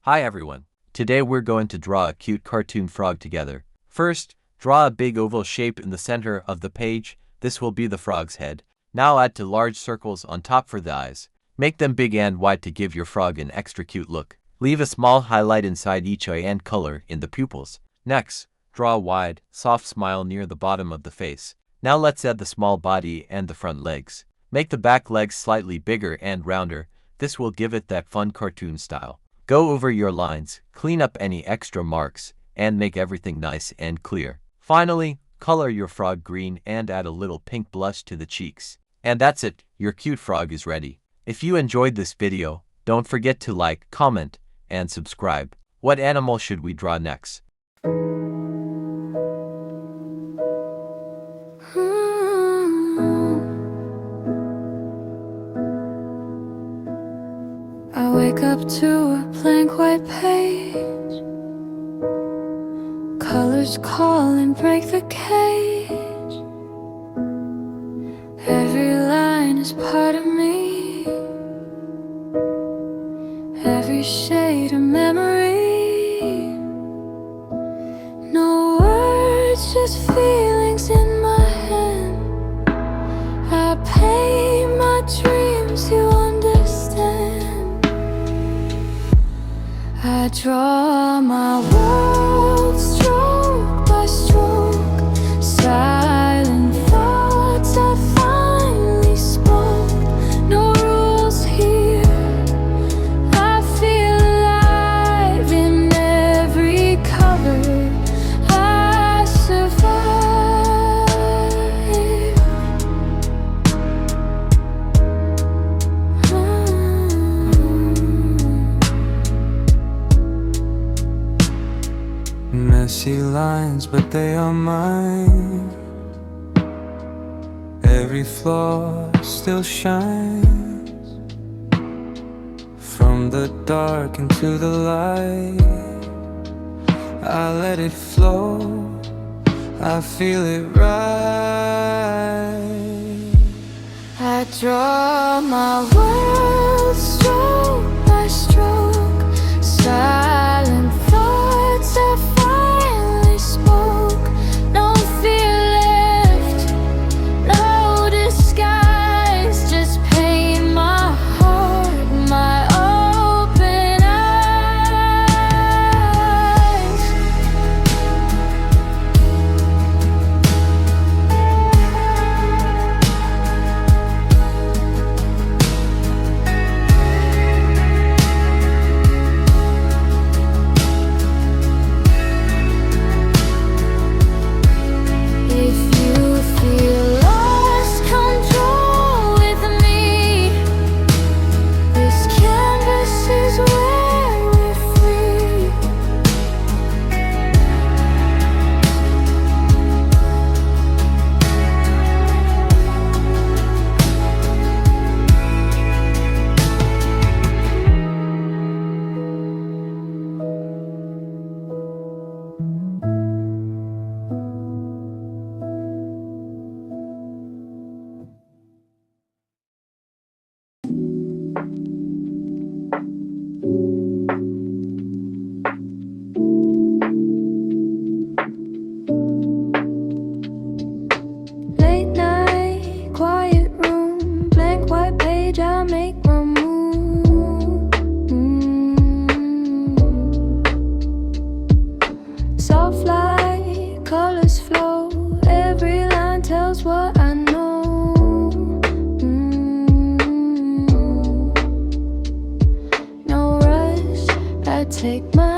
Hi everyone. Today we're going to draw a cute cartoon frog together. First, draw a big oval shape in the center of the page. This will be the frog's head. Now add 2 large circles on top for the eyes. Make them big and wide to give your frog an extra cute look. Leave a small highlight inside each eye and color in the pupils. Next, draw a wide, soft smile near the bottom of the face. Now let's add the small body and the front legs. Make the back legs slightly bigger and rounder. This will give it that fun cartoon style. Go over your lines, clean up any extra marks, and make everything nice and clear. Finally, color your frog green and add a little pink blush to the cheeks. And that's it, your cute frog is ready. If you enjoyed this video, don't forget to like, comment, and subscribe. What animal should we draw next? I wake up to a blank white page. Colors call and break the cage. Every line is part of me. Every shade a memory. No words, just feelings in my hand. I paint my dreams, you understand. I draw my world stroke by stroke. Silent thoughts I finally spoke. No rules here. I feel alive in every color. I survive. Messy lines, but they are mine. Every flaw still shines. From the dark into the light, I let it flow, I feel it right. I draw my world stroke by stroke. Silent thoughts I finally spoke. No fear left, no disguise. Just paint my heart, my open eyes. If you feel lost, come draw with me. This canvas is where we're free. Late night, quiet room, blank white page, I make my move. Soft light, colors flow, every line tells what I know. No rush, I take my